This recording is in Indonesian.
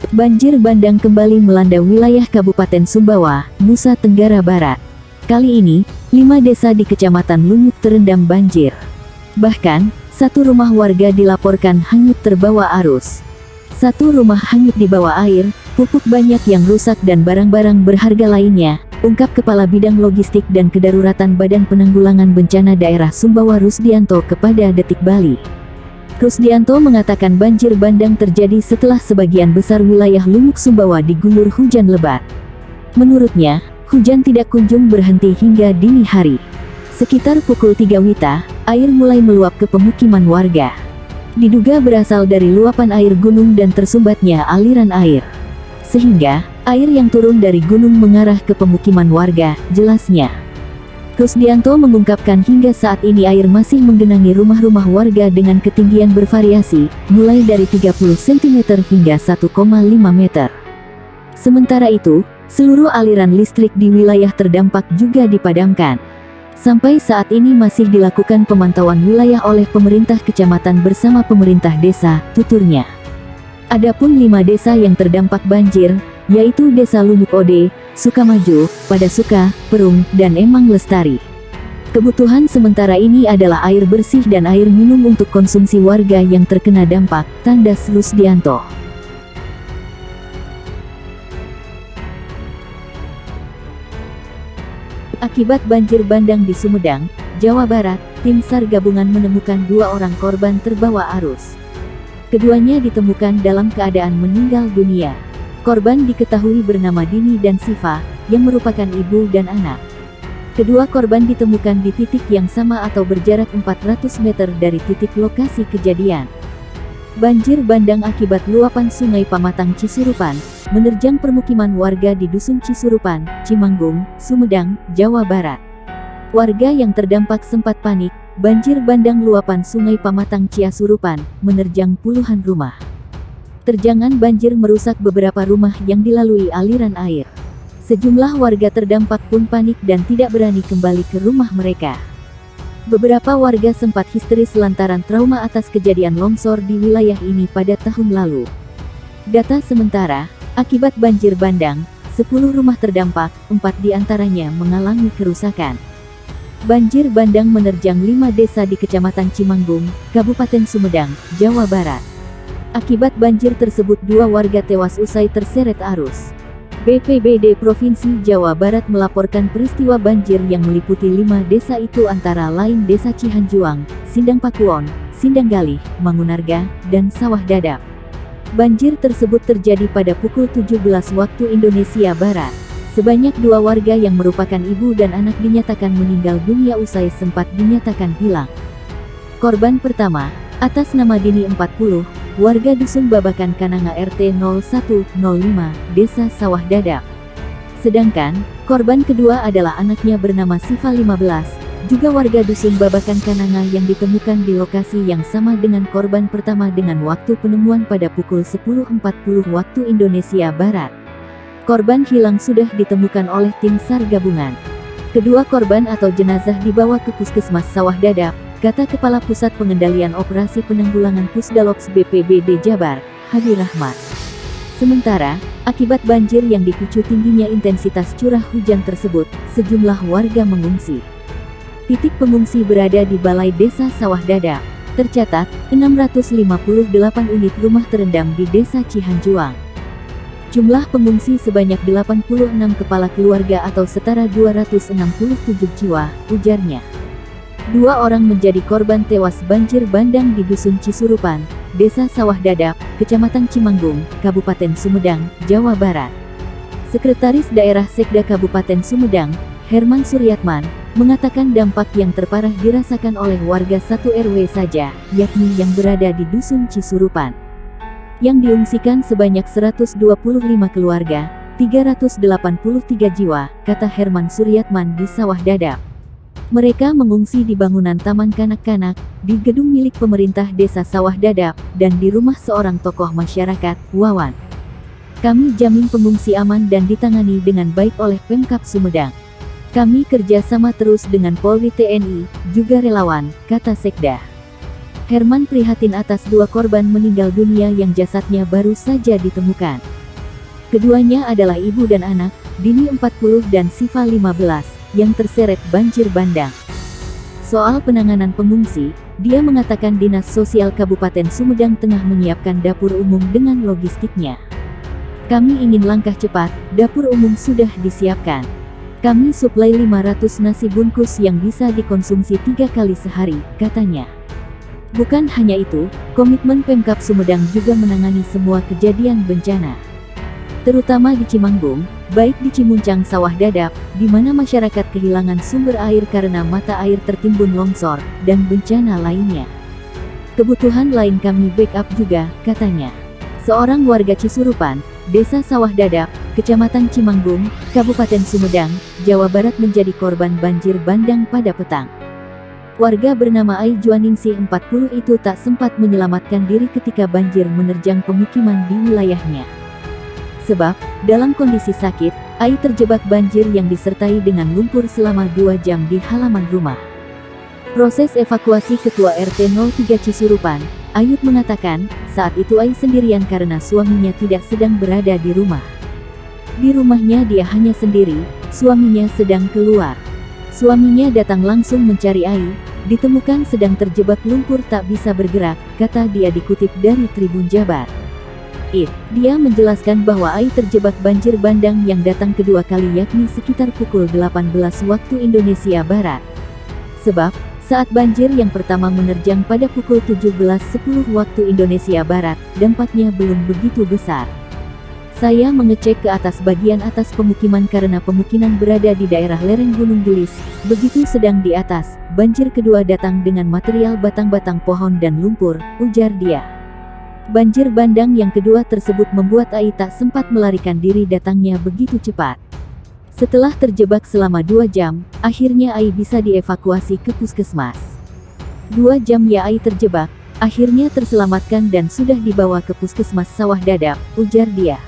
Banjir bandang kembali melanda wilayah Kabupaten Sumbawa, Nusa Tenggara Barat. Kali ini, 5 desa di Kecamatan Lumuk terendam banjir. Bahkan, 1 rumah warga dilaporkan hanyut terbawa arus. 1 rumah hanyut di bawah air, pupuk banyak yang rusak dan barang-barang berharga lainnya, ungkap Kepala Bidang Logistik dan Kedaruratan Badan Penanggulangan Bencana Daerah Sumbawa Rusdianto kepada Detik Bali. Rusdianto mengatakan banjir bandang terjadi setelah sebagian besar wilayah Lumuk Sumbawa diguyur hujan lebat. Menurutnya, hujan tidak kunjung berhenti hingga dini hari. Sekitar pukul 3 WITA, air mulai meluap ke pemukiman warga. Diduga berasal dari luapan air gunung dan tersumbatnya aliran air. Sehingga, air yang turun dari gunung mengarah ke pemukiman warga, jelasnya. Rusdianto mengungkapkan hingga saat ini air masih menggenangi rumah-rumah warga dengan ketinggian bervariasi, mulai dari 30 cm hingga 1,5 meter. Sementara itu, seluruh aliran listrik di wilayah terdampak juga dipadamkan. Sampai saat ini masih dilakukan pemantauan wilayah oleh pemerintah kecamatan bersama pemerintah desa, tuturnya. Adapun 5 desa yang terdampak banjir, yaitu Desa Lumuk Ode, Sukamaju, Padasuka, Perung, dan Emang Lestari. Kebutuhan sementara ini adalah air bersih dan air minum untuk konsumsi warga yang terkena dampak, tandas Rusdianto. Akibat banjir bandang di Sumedang, Jawa Barat, tim SAR gabungan menemukan 2 orang korban terbawa arus. Keduanya ditemukan dalam keadaan meninggal dunia. Korban diketahui bernama Dini dan Siva, yang merupakan ibu dan anak. Kedua korban ditemukan di titik yang sama atau berjarak 400 meter dari titik lokasi kejadian. Banjir bandang akibat luapan Sungai Pamatang Cisurupan, menerjang permukiman warga di Dusun Cisurupan, Cimanggung, Sumedang, Jawa Barat. Warga yang terdampak sempat panik, banjir bandang luapan Sungai Pamatang Cisurupan, menerjang puluhan rumah. Terjangan banjir merusak beberapa rumah yang dilalui aliran air. Sejumlah warga terdampak pun panik dan tidak berani kembali ke rumah mereka. Beberapa warga sempat histeris lantaran trauma atas kejadian longsor di wilayah ini pada tahun lalu. Data sementara, akibat banjir bandang, 10 rumah terdampak, 4 diantaranya mengalami kerusakan. Banjir bandang menerjang 5 desa di Kecamatan Cimanggung, Kabupaten Sumedang, Jawa Barat. Akibat banjir tersebut 2 warga tewas usai terseret arus. BPBD Provinsi Jawa Barat melaporkan peristiwa banjir yang meliputi 5 desa itu antara lain Desa Cihanjuang, Sindang Pakuwon, Sindang Galih, Mangunarga, dan Sawah Dadap. Banjir tersebut terjadi pada pukul 17 waktu Indonesia Barat. Sebanyak 2 warga yang merupakan ibu dan anak dinyatakan meninggal dunia usai sempat dinyatakan hilang. Korban pertama, atas nama Dini 40, warga Dusun Babakan Kananga RT 0105, Desa Sawah Dadap. Sedangkan, korban kedua adalah anaknya bernama Siva 15, juga warga Dusun Babakan Kananga yang ditemukan di lokasi yang sama dengan korban pertama dengan waktu penemuan pada pukul 10.40 waktu Indonesia Barat. Korban hilang sudah ditemukan oleh tim SAR gabungan. Kedua korban atau jenazah dibawa ke Puskesmas Sawah Dadap, kata Kepala Pusat Pengendalian Operasi Penanggulangan Pusdalops BPBD Jabar, Hadi Rahmat. Sementara, akibat banjir yang dipicu tingginya intensitas curah hujan tersebut, sejumlah warga mengungsi. Titik pengungsi berada di Balai Desa Sawah Dadap. Tercatat, 658 unit rumah terendam di Desa Cihanjuang. Jumlah pengungsi sebanyak 86 kepala keluarga atau setara 267 jiwa, ujarnya. 2 orang menjadi korban tewas banjir bandang di Dusun Cisurupan, Desa Sawah Dadap, Kecamatan Cimanggung, Kabupaten Sumedang, Jawa Barat. Sekretaris Daerah Sekda Kabupaten Sumedang, Herman Suryatman, mengatakan dampak yang terparah dirasakan oleh warga 1 RW saja, yakni yang berada di Dusun Cisurupan. Yang diungsikan sebanyak 125 keluarga, 383 jiwa, kata Herman Suryatman di Sawah Dadap. Mereka mengungsi di bangunan taman kanak-kanak, di gedung milik pemerintah Desa Sawah Dadap, dan di rumah seorang tokoh masyarakat, Wawan. Kami jamin pengungsi aman dan ditangani dengan baik oleh Pemkab Sumedang. Kami kerja sama terus dengan Polri TNI, juga relawan, kata Sekda. Herman prihatin atas 2 korban meninggal dunia yang jasadnya baru saja ditemukan. Keduanya adalah ibu dan anak, Dini 40 dan Siva 15, yang terseret banjir bandang. Soal penanganan pengungsi, dia mengatakan Dinas Sosial Kabupaten Sumedang tengah menyiapkan dapur umum dengan logistiknya. Kami ingin langkah cepat, dapur umum sudah disiapkan. Kami suplai 500 nasi bungkus yang bisa dikonsumsi 3 kali sehari, katanya. Bukan hanya itu, komitmen Pemkab Sumedang juga menangani semua kejadian bencana. Terutama di Cimanggung, baik di Cimuncang Sawah Dadap, di mana masyarakat kehilangan sumber air karena mata air tertimbun longsor, dan bencana lainnya. Kebutuhan lain kami backup juga, katanya. Seorang warga Cisurupan, Desa Sawah Dadap, Kecamatan Cimanggung, Kabupaten Sumedang, Jawa Barat menjadi korban banjir bandang pada petang. Warga bernama Ai Juaningsih 40 itu tak sempat menyelamatkan diri ketika banjir menerjang pemukiman di wilayahnya. Sebab, dalam kondisi sakit, Ai terjebak banjir yang disertai dengan lumpur selama 2 jam di halaman rumah. Proses evakuasi Ketua RT 03 Cisurupan, Ayut mengatakan, saat itu Ai sendirian karena suaminya tidak sedang berada di rumah. Di rumahnya dia hanya sendiri, suaminya sedang keluar. Suaminya datang langsung mencari Ai, ditemukan sedang terjebak lumpur tak bisa bergerak, kata dia dikutip dari Tribun Jabar. Dia menjelaskan bahwa Ai terjebak banjir bandang yang datang kedua kali yakni sekitar pukul 18 waktu Indonesia Barat. Sebab, saat banjir yang pertama menerjang pada pukul 17.10 waktu Indonesia Barat, dampaknya belum begitu besar. Saya mengecek ke atas bagian atas pemukiman karena pemukiman berada di daerah lereng Gunung Gelis, begitu sedang di atas, banjir kedua datang dengan material batang-batang pohon dan lumpur, ujar dia. Banjir bandang yang kedua tersebut membuat Ai tak sempat melarikan diri datangnya begitu cepat. Setelah terjebak selama 2 jam, akhirnya Ai bisa dievakuasi ke puskesmas. 2 jam ya Ai terjebak, akhirnya terselamatkan dan sudah dibawa ke puskesmas Sawah Dadap, ujar dia.